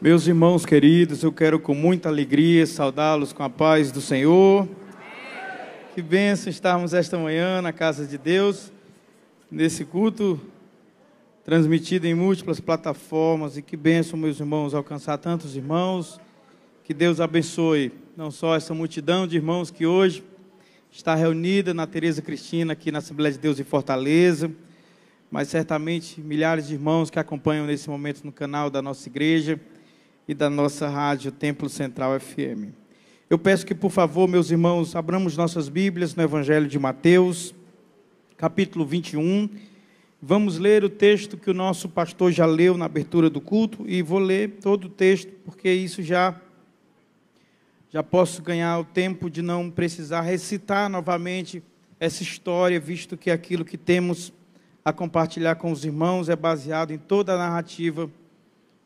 Meus irmãos queridos, eu quero com muita alegria saudá-los com a paz do Senhor. Que bênção estarmos esta manhã na casa de Deus, nesse culto transmitido em múltiplas plataformas. E que bênção, meus irmãos, alcançar tantos irmãos. Que Deus abençoe não só essa multidão de irmãos que hoje está reunida na Tereza Cristina, aqui na Assembleia de Deus em Fortaleza, mas certamente milhares de irmãos que acompanham nesse momento no canal da nossa igreja e da nossa rádio Templo Central FM. Eu peço que, por favor, meus irmãos, abramos nossas Bíblias no Evangelho de Mateus, capítulo 21. Vamos ler o texto que o nosso pastor já leu na abertura do culto, e vou ler todo o texto, porque isso já posso ganhar o tempo de não precisar recitar novamente essa história, visto que aquilo que temos a compartilhar com os irmãos é baseado em toda a narrativa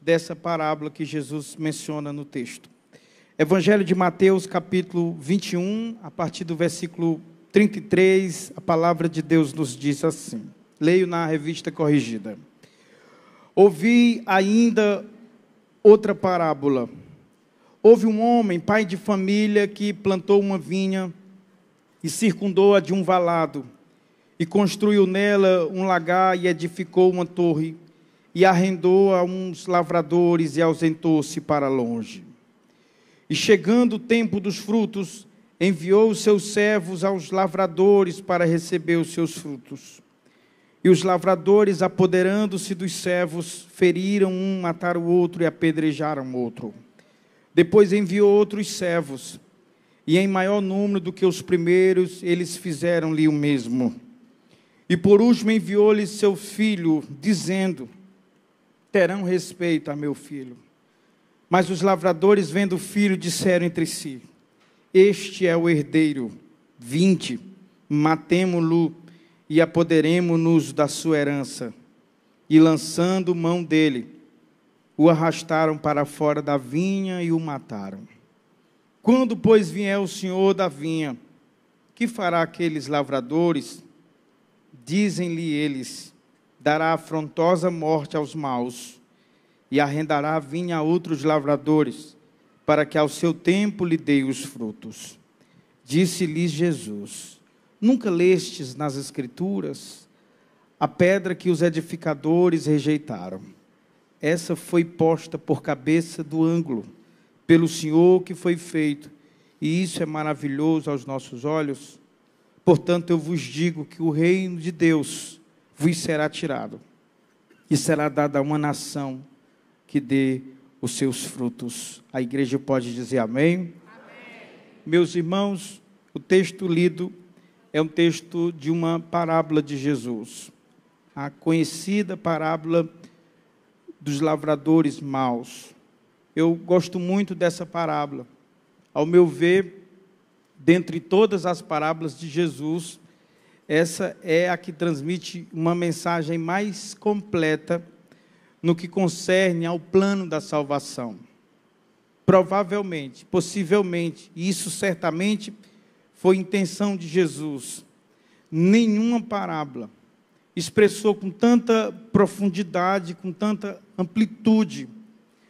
dessa parábola que Jesus menciona no texto. Evangelho de Mateus, capítulo 21, a partir do versículo 33, a palavra de Deus nos diz assim. Leio na Revista Corrigida. Ouvi ainda outra parábola. Houve um homem, pai de família, que plantou uma vinha e circundou-a de um valado, e construiu nela um lagar e edificou uma torre, e arrendou a uns lavradores e ausentou-se para longe. E chegando o tempo dos frutos, enviou os seus servos aos lavradores para receber os seus frutos. E os lavradores, apoderando-se dos servos, feriram um, mataram o outro e apedrejaram o outro. Depois enviou outros servos, e em maior número do que os primeiros, eles fizeram-lhe o mesmo. E por último enviou-lhe seu filho, dizendo: terão respeito a meu filho. Mas os lavradores, vendo o filho, disseram entre si: este é o herdeiro, vinde, matemo-lo e apoderemo-nos da sua herança. E lançando mão dele, o arrastaram para fora da vinha e o mataram. Quando, pois, vier o senhor da vinha, que fará aqueles lavradores? Dizem-lhe eles: dará afrontosa morte aos maus, e arrendará a vinha a outros lavradores, para que ao seu tempo lhe dê os frutos. Disse-lhes Jesus: nunca lestes nas Escrituras a pedra que os edificadores rejeitaram? Essa foi posta por cabeça do ângulo, pelo Senhor que foi feito, e isso é maravilhoso aos nossos olhos. Portanto, eu vos digo que o reino de Deus vos será tirado, e será dado a uma nação que dê os seus frutos. A igreja pode dizer amém? Amém. Meus irmãos, o texto lido é um texto de uma parábola de Jesus, a conhecida parábola dos lavradores maus. Eu gosto muito dessa parábola. Ao meu ver, dentre todas as parábolas de Jesus, essa é a que transmite uma mensagem mais completa no que concerne ao plano da salvação. Provavelmente, possivelmente, e isso certamente foi intenção de Jesus, nenhuma parábola expressou com tanta profundidade, com tanta amplitude,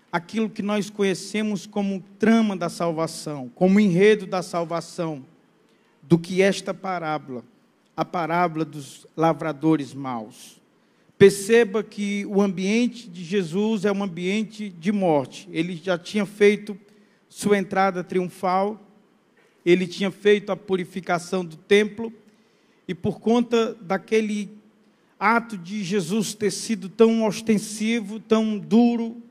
aquilo que nós conhecemos como trama da salvação, como enredo da salvação, do que esta parábola, a parábola dos lavradores maus. Perceba que o ambiente de Jesus é um ambiente de morte. Ele já tinha feito sua entrada triunfal, ele tinha feito a purificação do templo, e por conta daquele ato de Jesus ter sido tão ostensivo, tão duro,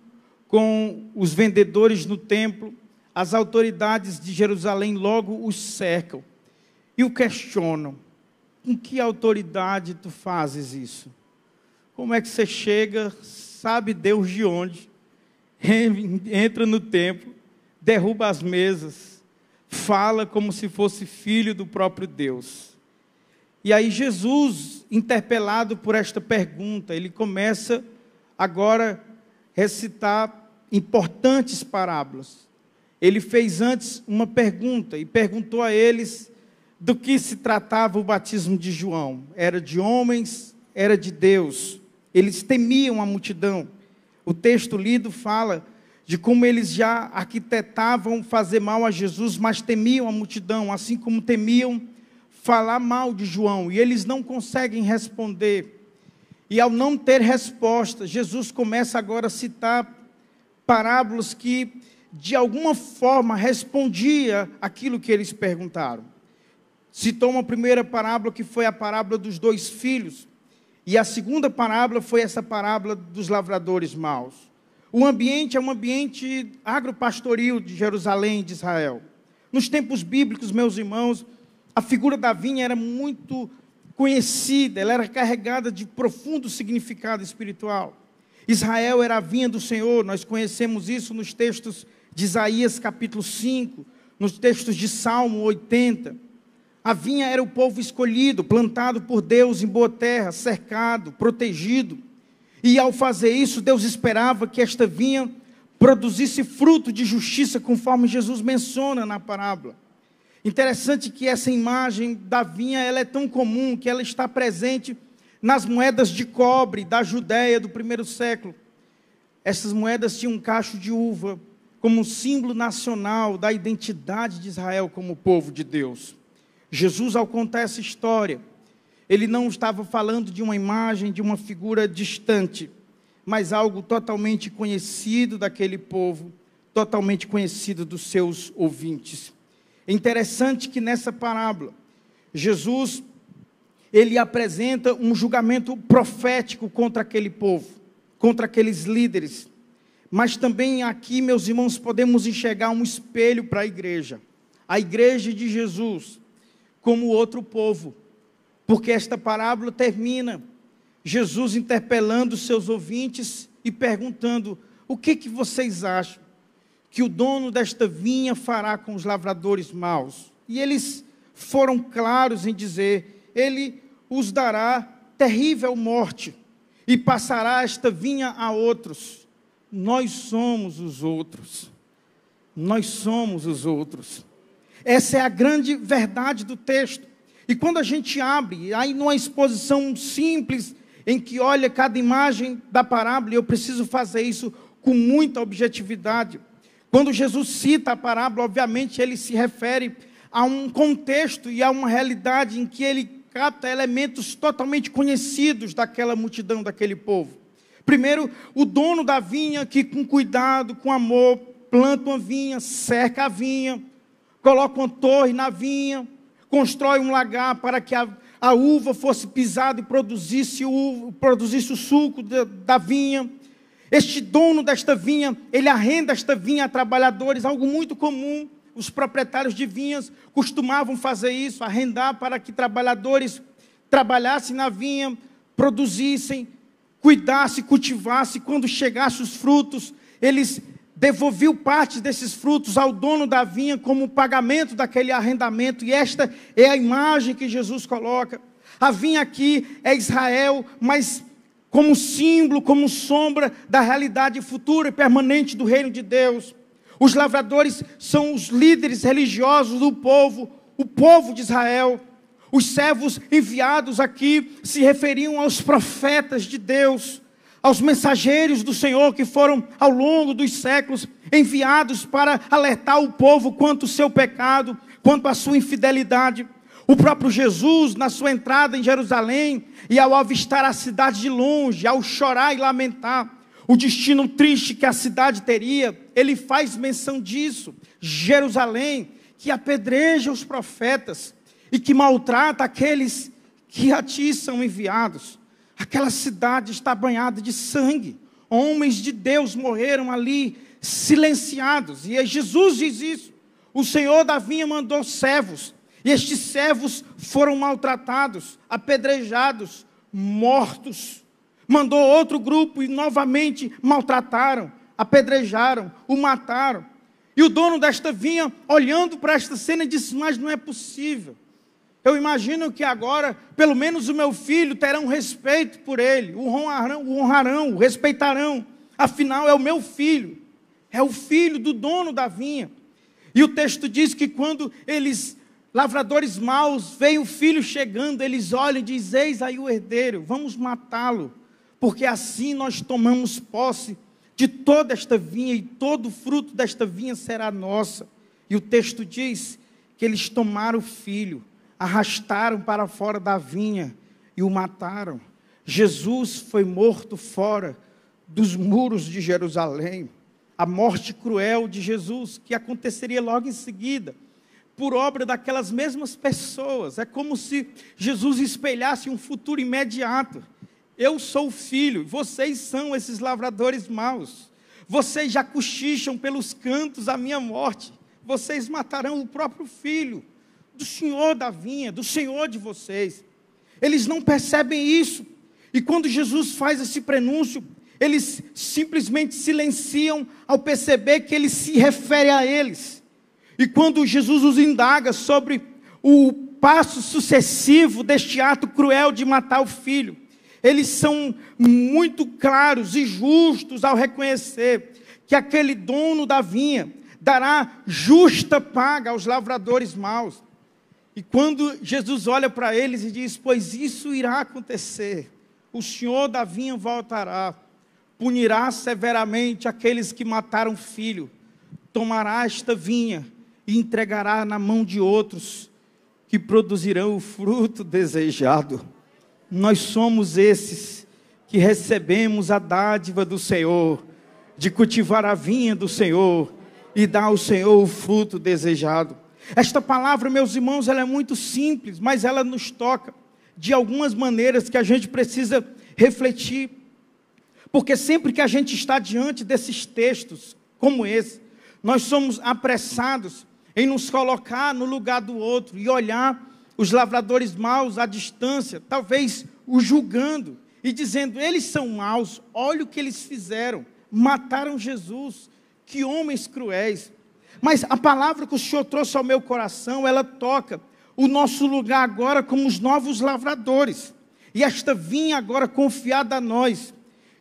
com os vendedores no templo, as autoridades de Jerusalém logo os cercam e o questionam: com que autoridade tu fazes isso? Como é que você chega, sabe Deus de onde, entra no templo, derruba as mesas, fala como se fosse filho do próprio Deus? E aí Jesus, interpelado por esta pergunta, ele começa agora a recitar importantes parábolas. Ele fez antes uma pergunta e perguntou a eles do que se tratava o batismo de João. Era de homens, era de Deus. Eles temiam a multidão. O texto lido fala de como eles já arquitetavam fazer mal a Jesus, mas temiam a multidão, assim como temiam falar mal de João, e eles não conseguem responder. E ao não ter resposta, Jesus começa agora a citar parábolas que, de alguma forma, respondia aquilo que eles perguntaram. Citou uma primeira parábola, que foi a parábola dos 2 filhos, e a segunda parábola foi essa parábola dos lavradores maus. O ambiente é um ambiente agropastoril de Jerusalém, de Israel. Nos tempos bíblicos, meus irmãos, a figura da vinha era muito conhecida, ela era carregada de profundo significado espiritual. Israel era a vinha do Senhor, nós conhecemos isso nos textos de Isaías capítulo 5, nos textos de Salmo 80. A vinha era o povo escolhido, plantado por Deus em boa terra, cercado, protegido. E ao fazer isso, Deus esperava que esta vinha produzisse fruto de justiça, conforme Jesus menciona na parábola. Interessante que essa imagem da vinha, ela é tão comum que ela está presente nas moedas de cobre da Judéia do primeiro século. Essas moedas tinham um cacho de uva como um símbolo nacional da identidade de Israel como povo de Deus. Jesus, ao contar essa história, ele não estava falando de uma imagem, de uma figura distante, mas algo totalmente conhecido daquele povo, totalmente conhecido dos seus ouvintes. É interessante que nessa parábola, Jesus, ele apresenta um julgamento profético contra aquele povo, contra aqueles líderes. Mas também aqui, meus irmãos, podemos enxergar um espelho para a igreja de Jesus, como outro povo. Porque esta parábola termina Jesus interpelando os seus ouvintes e perguntando: o que vocês acham que o dono desta vinha fará com os lavradores maus? E eles foram claros em dizer: ele os dará terrível morte e passará esta vinha a outros. Nós somos os outros. Nós somos os outros. Essa é a grande verdade do texto. E quando a gente abre, aí numa exposição simples, em que olha cada imagem da parábola, e eu preciso fazer isso com muita objetividade. Quando Jesus cita a parábola, obviamente ele se refere a um contexto e a uma realidade em que ele capta elementos totalmente conhecidos daquela multidão, daquele povo. Primeiro, o dono da vinha que com cuidado, com amor, planta uma vinha, cerca a vinha, coloca uma torre na vinha, constrói um lagar para que a uva fosse pisada e produzisse o suco da vinha. Este dono desta vinha, ele arrenda esta vinha a trabalhadores, algo muito comum. Os proprietários de vinhas costumavam fazer isso, arrendar para que trabalhadores trabalhassem na vinha, produzissem, cuidassem, cultivassem. Quando chegassem os frutos, eles devolviam parte desses frutos ao dono da vinha como pagamento daquele arrendamento. E esta é a imagem que Jesus coloca. A vinha aqui é Israel, mas como símbolo, como sombra da realidade futura e permanente do reino de Deus. Os lavradores são os líderes religiosos do povo, o povo de Israel. Os servos enviados aqui se referiam aos profetas de Deus, aos mensageiros do Senhor que foram ao longo dos séculos enviados para alertar o povo quanto ao seu pecado, quanto à sua infidelidade. O próprio Jesus, na sua entrada em Jerusalém, e ao avistar a cidade de longe, ao chorar e lamentar o destino triste que a cidade teria, ele faz menção disso. Jerusalém, que apedreja os profetas e que maltrata aqueles que a ti são enviados. Aquela cidade está banhada de sangue. Homens de Deus morreram ali, silenciados. E Jesus diz isso. O Senhor da vinha mandou servos. E estes servos foram maltratados, apedrejados, mortos. Mandou outro grupo e novamente maltrataram, apedrejaram, o mataram. E o dono desta vinha, olhando para esta cena, disse: mas não é possível. Eu imagino que agora, pelo menos o meu filho, terão respeito por ele, o honrarão, o respeitarão. Afinal, é o meu filho, é o filho do dono da vinha. E o texto diz que quando lavradores maus, veem o filho chegando, eles olham e dizem: eis aí o herdeiro, vamos matá-lo, porque assim nós tomamos posse de toda esta vinha, e todo o fruto desta vinha será nossa. E o texto diz que eles tomaram o filho, arrastaram para fora da vinha e o mataram. Jesus foi morto fora dos muros de Jerusalém. A morte cruel de Jesus, que aconteceria logo em seguida, por obra daquelas mesmas pessoas. É como se Jesus espelhasse um futuro imediato. Eu sou o filho, vocês são esses lavradores maus. Vocês já cochicham pelos cantos a minha morte. Vocês matarão o próprio filho do Senhor da vinha, do Senhor de vocês. Eles não percebem isso. E quando Jesus faz esse prenúncio, eles simplesmente silenciam ao perceber que ele se refere a eles. E quando Jesus os indaga sobre o passo sucessivo deste ato cruel de matar o filho, eles são muito claros e justos ao reconhecer que aquele dono da vinha dará justa paga aos lavradores maus. E quando Jesus olha para eles e diz: pois isso irá acontecer, o Senhor da vinha voltará, punirá severamente aqueles que mataram o filho, tomará esta vinha e entregará na mão de outros que produzirão o fruto desejado. Nós somos esses que recebemos a dádiva do Senhor, de cultivar a vinha do Senhor e dar ao Senhor o fruto desejado. Esta palavra, meus irmãos, ela é muito simples, mas ela nos toca de algumas maneiras que a gente precisa refletir. Porque sempre que a gente está diante desses textos como esse, nós somos apressados em nos colocar no lugar do outro e olhar os lavradores maus à distância, talvez os julgando e dizendo: eles são maus, olha o que eles fizeram, mataram Jesus, que homens cruéis. Mas a palavra que o Senhor trouxe ao meu coração, ela toca o nosso lugar agora como os novos lavradores, e esta vinha agora confiada a nós,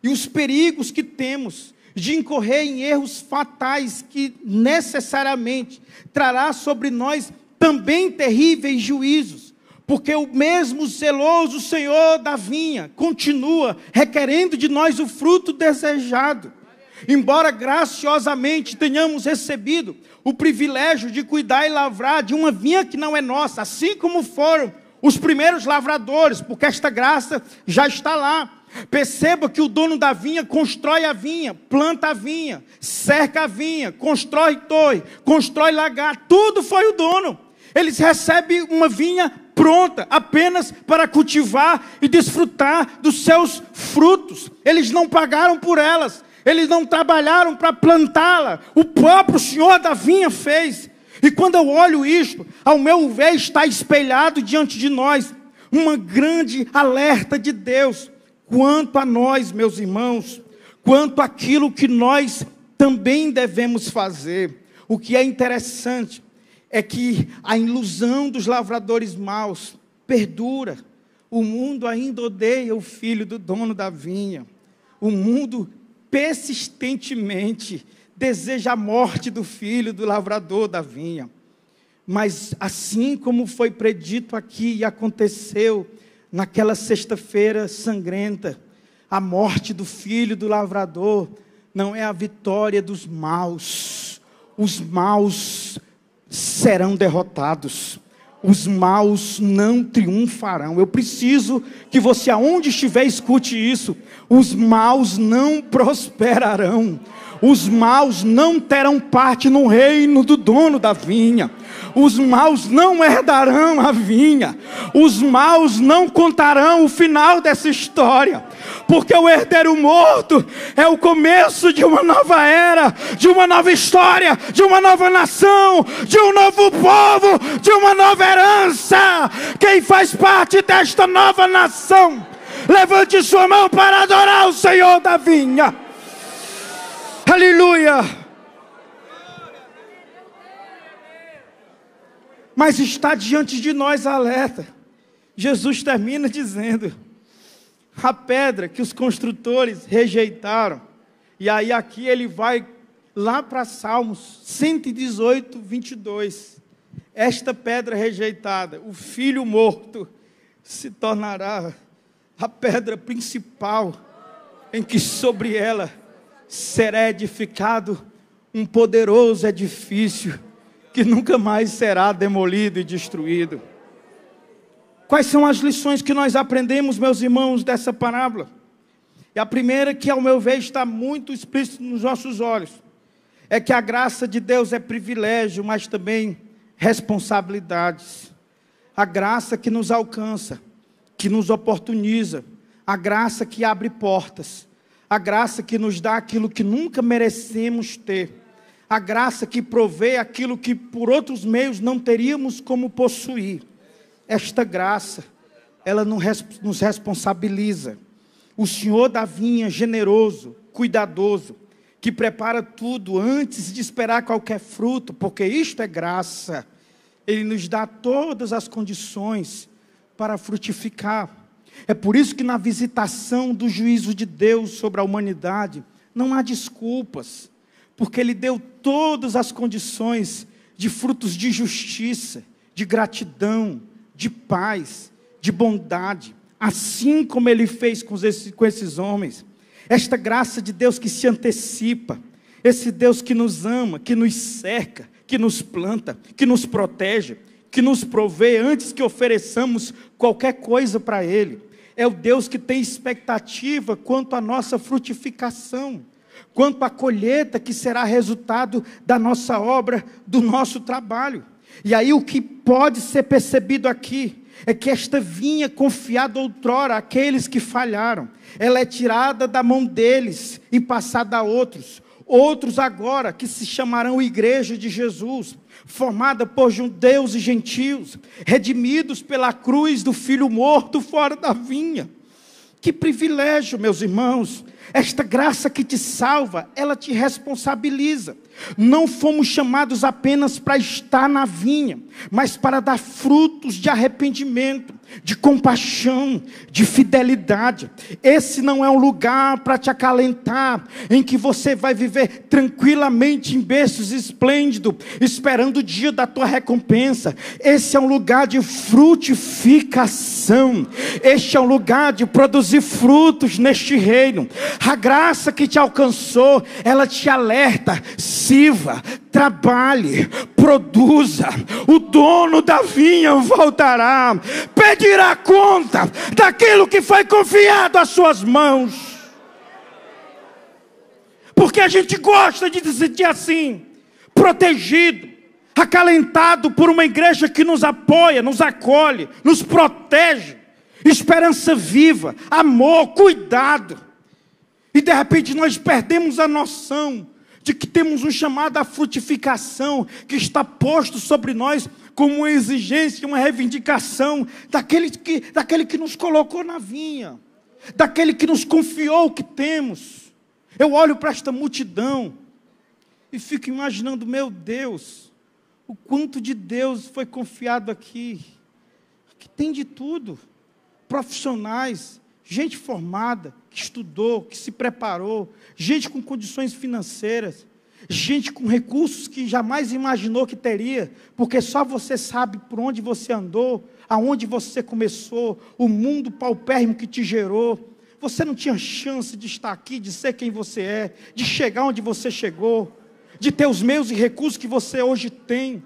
e os perigos que temos de incorrer em erros fatais que necessariamente trará sobre nós também terríveis juízos, porque o mesmo zeloso Senhor da vinha continua requerendo de nós o fruto desejado. Embora graciosamente tenhamos recebido o privilégio de cuidar e lavrar de uma vinha que não é nossa, assim como foram os primeiros lavradores, porque esta graça já está lá. Perceba que o dono da vinha constrói a vinha, planta a vinha, cerca a vinha, constrói torre, constrói lagar, tudo foi o dono. Eles recebem uma vinha pronta, apenas para cultivar e desfrutar dos seus frutos. Eles não pagaram por elas, eles não trabalharam para plantá-la, o próprio Senhor da vinha fez. E quando eu olho isto, ao meu ver, está espelhado diante de nós uma grande alerta de Deus quanto a nós, meus irmãos, quanto àquilo que nós também devemos fazer. O que é interessante é que a ilusão dos lavradores maus perdura. O mundo ainda odeia o filho do dono da vinha. O mundo persistentemente deseja a morte do filho do lavrador da vinha. Mas assim como foi predito aqui e aconteceu naquela sexta-feira sangrenta, a morte do filho do lavrador não é a vitória dos maus. Os maus serão derrotados. Os maus não triunfarão. Eu preciso que você, aonde estiver, escute isso. Os maus não prosperarão. Os maus não terão parte no reino do dono da vinha. Os maus não herdarão a vinha. Os maus não contarão o final dessa história. Porque o herdeiro morto é o começo de uma nova era, de uma nova história, de uma nova nação, de um novo povo, de uma nova herança. Quem faz parte desta nova nação, levante sua mão para adorar o Senhor da vinha. Aleluia. Mas está diante de nós a alerta. Jesus termina dizendo: a pedra que os construtores rejeitaram. E aí aqui ele vai lá para Salmos 118, 22. Esta pedra rejeitada, o filho morto, se tornará a pedra principal, em que sobre ela será edificado um poderoso edifício que nunca mais será demolido e destruído. Quais são as lições que nós aprendemos, meus irmãos, dessa parábola? E a primeira, que ao meu ver está muito explícito nos nossos olhos, é que a graça de Deus é privilégio, mas também responsabilidades. A graça que nos alcança, que nos oportuniza, a graça que abre portas, a graça que nos dá aquilo que nunca merecemos ter, a graça que provê aquilo que por outros meios não teríamos como possuir. Esta graça, ela nos responsabiliza. O Senhor da vinha, generoso, cuidadoso, que prepara tudo antes de esperar qualquer fruto, porque isto é graça. Ele nos dá todas as condições para frutificar. É por isso que na visitação do juízo de Deus sobre a humanidade, não há desculpas, porque Ele deu todas as condições de frutos de justiça, de gratidão, de paz, de bondade, assim como Ele fez com esses homens. Esta graça de Deus que se antecipa, esse Deus que nos ama, que nos cerca, que nos planta, que nos protege, que nos provê antes que ofereçamos qualquer coisa para Ele. É o Deus que tem expectativa quanto à nossa frutificação, quanto à colheita que será resultado da nossa obra, do nosso trabalho. E aí o que pode ser percebido aqui é que esta vinha confiada outrora àqueles que falharam, ela é tirada da mão deles e passada a outros. Outros agora que se chamarão Igreja de Jesus, formada por judeus e gentios, redimidos pela cruz do Filho morto fora da vinha. Que privilégio, meus irmãos! Esta graça que te salva, ela te responsabiliza. Não fomos chamados apenas para estar na vinha, mas para dar frutos de arrependimento, de compaixão, de fidelidade. Esse não é um lugar para te acalentar, em que você vai viver tranquilamente em berços esplêndidos, esperando o dia da tua recompensa. Esse é um lugar de frutificação. Este é um lugar de produzir frutos neste reino. A graça que te alcançou, ela te alerta: sirva, trabalhe, produza. O dono da vinha voltará, pedirá conta daquilo que foi confiado às suas mãos. Porque a gente gosta de se sentir assim, protegido, acalentado por uma igreja que nos apoia, nos acolhe, nos protege. Esperança viva, amor, cuidado. E de repente nós perdemos a noção de que temos um chamado à frutificação, que está posto sobre nós como uma exigência, uma reivindicação daquele que nos colocou na vinha, daquele que nos confiou o que temos. Eu olho para esta multidão e fico imaginando, meu Deus, o quanto de Deus foi confiado aqui. Aqui tem de tudo, profissionais, gente formada, que estudou, que se preparou, gente com condições financeiras, gente com recursos que jamais imaginou que teria, porque só você sabe por onde você andou, aonde você começou, o mundo paupérrimo que te gerou. Você não tinha chance de estar aqui, de ser quem você é, de chegar onde você chegou, de ter os meios e recursos que você hoje tem.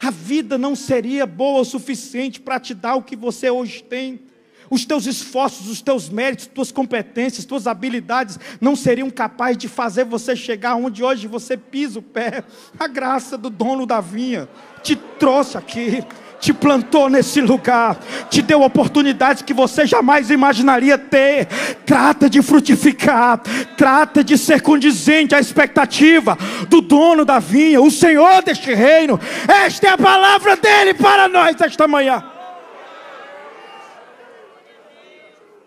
A vida não seria boa o suficiente para te dar o que você hoje tem. Os teus esforços, os teus méritos, tuas competências, tuas habilidades não seriam capazes de fazer você chegar onde hoje você pisa o pé. A graça do dono da vinha te trouxe aqui, te plantou nesse lugar, te deu oportunidades que você jamais imaginaria ter. Trata de frutificar, trata de ser condizente à expectativa do dono da vinha, o Senhor deste reino. Esta é a palavra dele para nós esta manhã.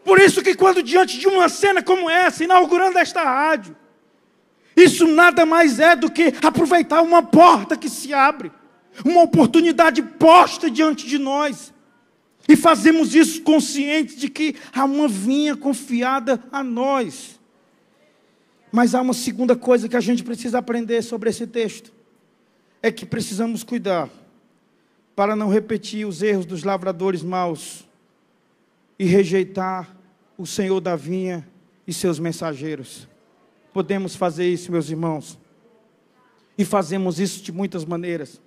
Por isso que quando diante de uma cena como essa, inaugurando esta rádio, isso nada mais é do que aproveitar uma porta que se abre, uma oportunidade posta diante de nós, e fazemos isso conscientes de que há uma vinha confiada a nós. Mas há uma segunda coisa que a gente precisa aprender sobre esse texto, é que precisamos cuidar para não repetir os erros dos lavradores maus e rejeitar o Senhor da vinha e seus mensageiros. podemos fazer isso, meus irmãos. E fazemos isso de muitas maneiras.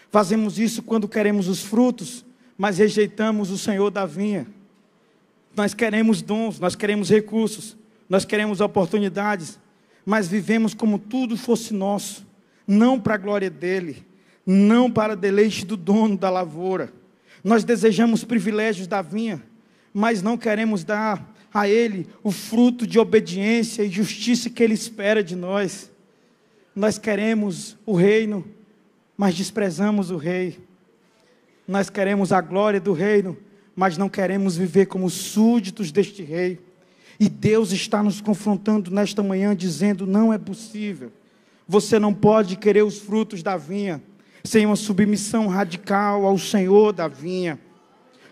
Fazemos isso quando queremos os frutos, mas rejeitamos o Senhor da vinha. Nós queremos dons, nós queremos recursos, nós queremos oportunidades, mas vivemos como tudo fosse nosso, não para a glória dEle, não para deleite do dono da lavoura. Nós desejamos privilégios da vinha, mas não queremos dar a Ele o fruto de obediência e justiça que Ele espera de nós. Nós queremos o reino, mas desprezamos o rei. Nós queremos a glória do reino, mas não queremos viver como súditos deste rei. E Deus está nos confrontando nesta manhã, dizendo: não é possível. Você não pode querer os frutos da vinha sem uma submissão radical ao Senhor da vinha.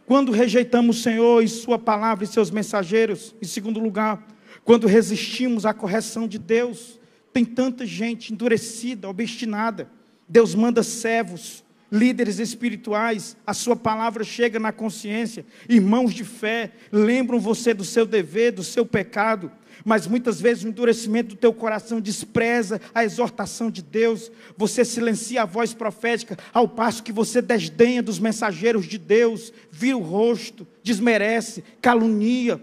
Quando rejeitamos o Senhor e sua palavra e seus mensageiros, em segundo lugar, quando resistimos à correção de Deus, tem tanta gente endurecida, obstinada. Deus manda servos, líderes espirituais, a sua palavra chega na consciência, irmãos de fé, lembram você do seu dever, do seu pecado, mas muitas vezes o endurecimento do teu coração despreza a exortação de Deus, você silencia a voz profética, ao passo que você desdenha dos mensageiros de Deus, vira o rosto, desmerece, calunia,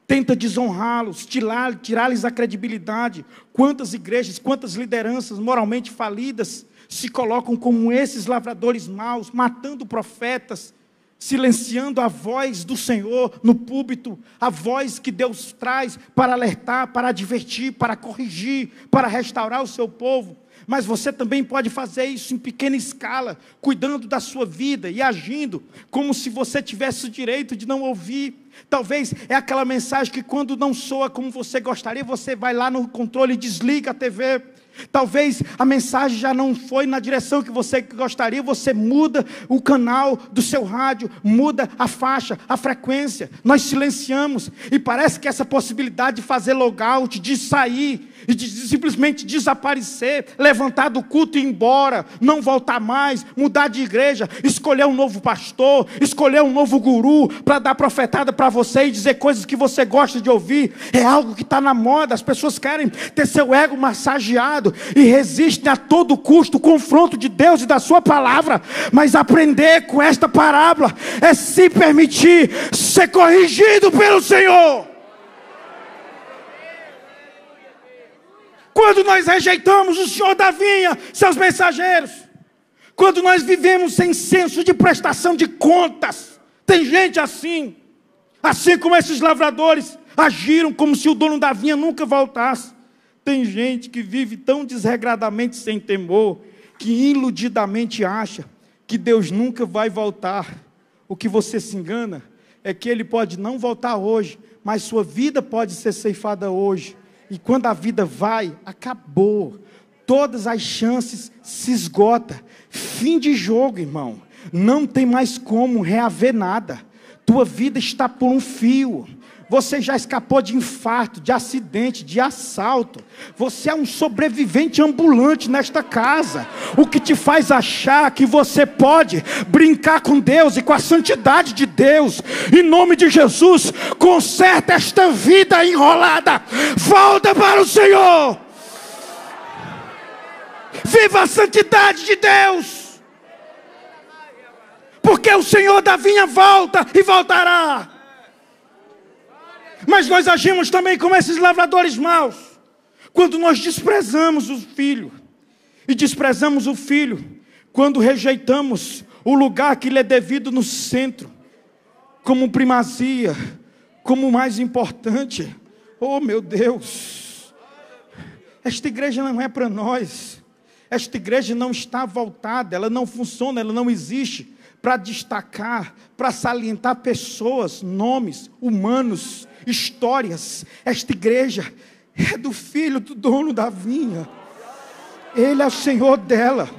tenta desonrá-los, tirar-lhes a credibilidade. Quantas igrejas, quantas lideranças moralmente falidas se colocam como esses lavradores maus, matando profetas, silenciando a voz do Senhor no púlpito, a voz que Deus traz para alertar, para advertir, para corrigir, para restaurar o seu povo. Mas você também pode fazer isso em pequena escala, cuidando da sua vida e agindo como se você tivesse o direito de não ouvir. Talvez é aquela mensagem que quando não soa como você gostaria, você vai lá no controle e desliga a TV. Talvez a mensagem já não foi na direção que você gostaria, você muda o canal do seu rádio, muda a faixa, a frequência. Nós silenciamos e parece que essa possibilidade de fazer logout, de sair e de simplesmente desaparecer, levantar do culto e ir embora, não voltar mais, mudar de igreja, escolher um novo pastor, escolher um novo guru para dar profetada para você e dizer coisas que você gosta de ouvir, é algo que está na moda. As pessoas querem ter seu ego massageado e resistem a todo custo o confronto de Deus e da sua palavra. Mas aprender com esta parábola é se permitir ser corrigido pelo Senhor. Quando nós rejeitamos o Senhor da vinha, seus mensageiros, quando nós vivemos sem senso de prestação de contas, tem gente assim como esses lavradores agiram como se o dono da vinha nunca voltasse. Tem gente que vive tão desregradamente sem temor, que iludidamente acha que Deus nunca vai voltar. O que você se engana é que Ele pode não voltar hoje, mas sua vida pode ser ceifada hoje. E quando a vida vai, acabou. Todas as chances se esgotam. Fim de jogo, irmão. Não tem mais como reaver nada. Tua vida está por um fio. Você já escapou de infarto, de acidente, de assalto. Você é um sobrevivente ambulante nesta casa. O que te faz achar que você pode brincar com Deus e com a santidade de Deus? Em nome de Jesus, conserta esta vida enrolada. Volta para o Senhor. Viva a santidade de Deus. Porque o Senhor da vinha volta e voltará. Mas nós agimos também como esses lavradores maus, quando nós desprezamos o filho, e desprezamos o filho, quando rejeitamos o lugar que lhe é devido no centro, como primazia, como mais importante. Oh meu Deus, esta igreja não é para nós, esta igreja não está voltada, ela não funciona, ela não existe para destacar, para salientar pessoas, nomes, humanos, histórias. Esta igreja é do filho do dono da vinha. Ele é o Senhor dela.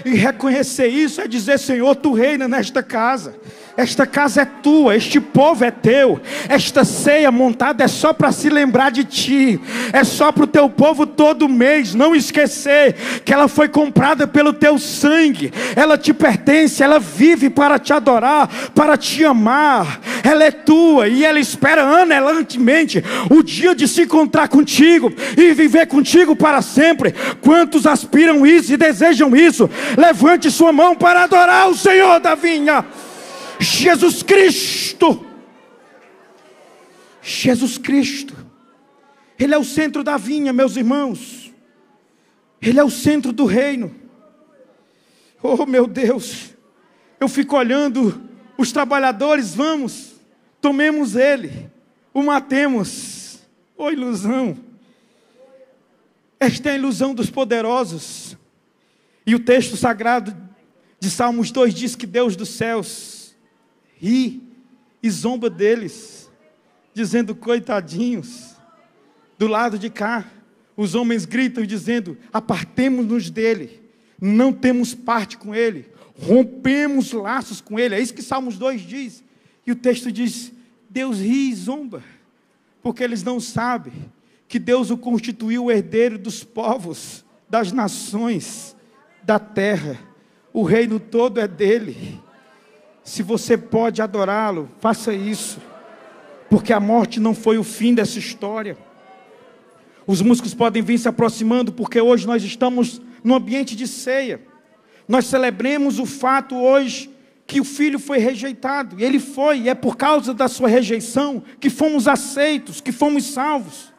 E reconhecer isso é dizer: Senhor, tu reina nesta casa. Esta casa é tua, este povo é teu. Esta ceia montada é só para se lembrar de ti. É só para o teu povo todo mês não esquecer que ela foi comprada pelo teu sangue. Ela te pertence, ela vive para te adorar, para te amar. Ela é tua e ela espera anhelantemente o dia de se encontrar contigo e viver contigo para sempre. Quantos aspiram isso e desejam isso? Levante sua mão para adorar o Senhor da vinha. Jesus Cristo, Jesus Cristo, Ele é o centro da vinha, meus irmãos. Ele é o centro do reino. Oh meu Deus, eu fico olhando os trabalhadores, vamos, tomemos ele, o matemos. Oh ilusão, esta é a ilusão dos poderosos. E o texto sagrado de Salmos 2 diz que Deus dos céus ri e zomba deles, dizendo: coitadinhos. Do lado de cá, os homens gritam dizendo: apartemo-nos dele, não temos parte com ele, rompemos laços com ele. É isso que Salmos 2 diz. E o texto diz: Deus ri e zomba, porque eles não sabem que Deus o constituiu o herdeiro dos povos, das nações, da terra. O reino todo é dele. Se você pode adorá-lo, faça isso, porque a morte não foi o fim dessa história. Os músicos podem vir se aproximando, porque hoje nós estamos no ambiente de ceia. Nós celebremos o fato hoje que o filho foi rejeitado. E ele foi, e é por causa da sua rejeição que fomos aceitos, que fomos salvos.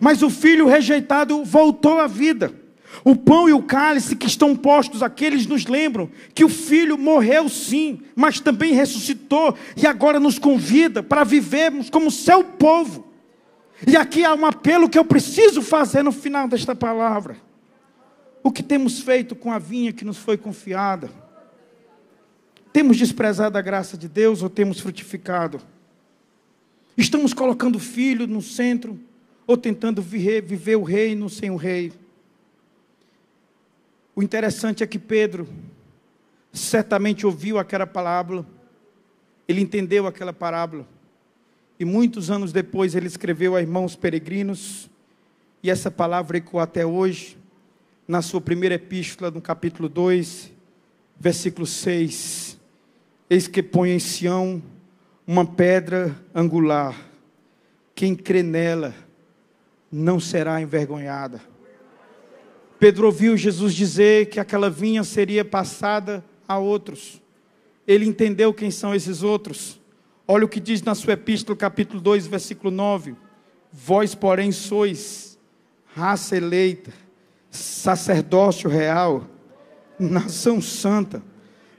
Mas o filho rejeitado voltou à vida. O pão e o cálice que estão postos aqui, eles nos lembram que o Filho morreu sim, mas também ressuscitou, e agora nos convida para vivermos como seu povo. E aqui há um apelo que eu preciso fazer no final desta palavra. O que temos feito com a vinha que nos foi confiada? Temos desprezado a graça de Deus ou temos frutificado? Estamos colocando o Filho no centro ou tentando viver o reino sem o rei? O interessante é que Pedro certamente ouviu aquela parábola, ele entendeu aquela parábola, e muitos anos depois ele escreveu a irmãos peregrinos, e essa palavra ecoou até hoje, na sua primeira epístola, no capítulo 2, versículo 6, eis que põe em Sião uma pedra angular, quem crê nela não será envergonhada. Pedro ouviu Jesus dizer que aquela vinha seria passada a outros. Ele entendeu quem são esses outros. Olha o que diz na sua epístola, capítulo 2, versículo 9. Vós, porém, sois raça eleita, sacerdócio real, nação santa,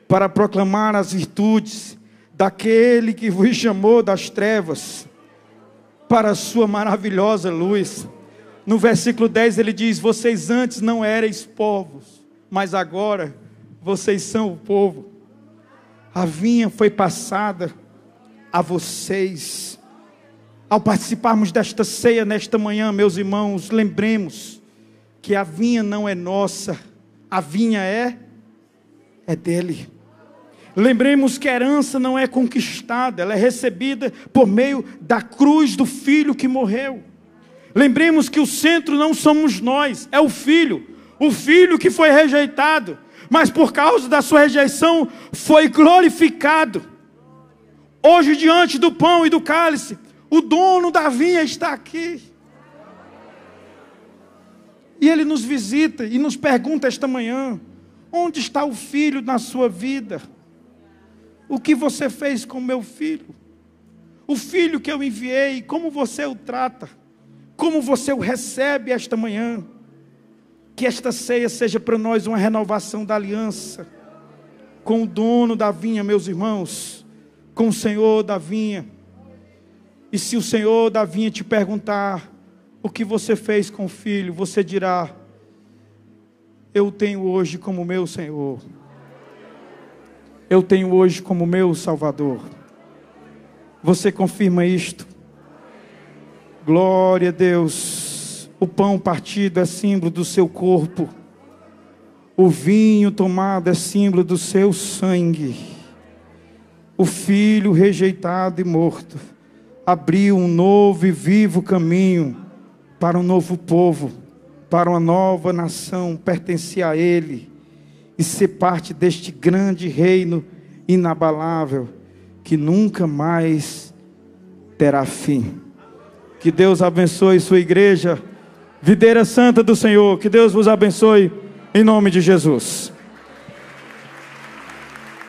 para proclamar as virtudes daquele que vos chamou das trevas para a sua maravilhosa luz. No versículo 10 ele diz: vocês antes não erais povos, mas agora vocês são o povo. A vinha foi passada a vocês. Ao participarmos desta ceia nesta manhã, meus irmãos, lembremos que a vinha não é nossa, a vinha é dele. Lembremos que a herança não é conquistada, ela é recebida por meio da cruz do Filho que morreu. Lembremos que o centro não somos nós, é o Filho que foi rejeitado, mas por causa da sua rejeição foi glorificado. Hoje, diante do pão e do cálice, o dono da vinha está aqui. E ele nos visita e nos pergunta esta manhã: onde está o Filho na sua vida? O que você fez com meu filho? O filho que eu enviei, como você o trata? Como você o recebe esta manhã? Que esta ceia seja para nós uma renovação da aliança com o dono da vinha, meus irmãos, com o Senhor da vinha. E se o Senhor da vinha te perguntar o que você fez com o filho, você dirá: eu tenho hoje como meu Senhor, eu tenho hoje como meu Salvador. Você confirma isto? Glória a Deus. O pão partido é símbolo do seu corpo, o vinho tomado é símbolo do seu sangue. o Filho rejeitado e morto, abriu um novo e vivo caminho para um novo povo, para uma nova nação, pertencer a Ele e ser parte deste grande reino inabalável, que nunca mais terá fim. Que Deus abençoe sua igreja, Videira Santa do Senhor. Que Deus vos abençoe, em nome de Jesus.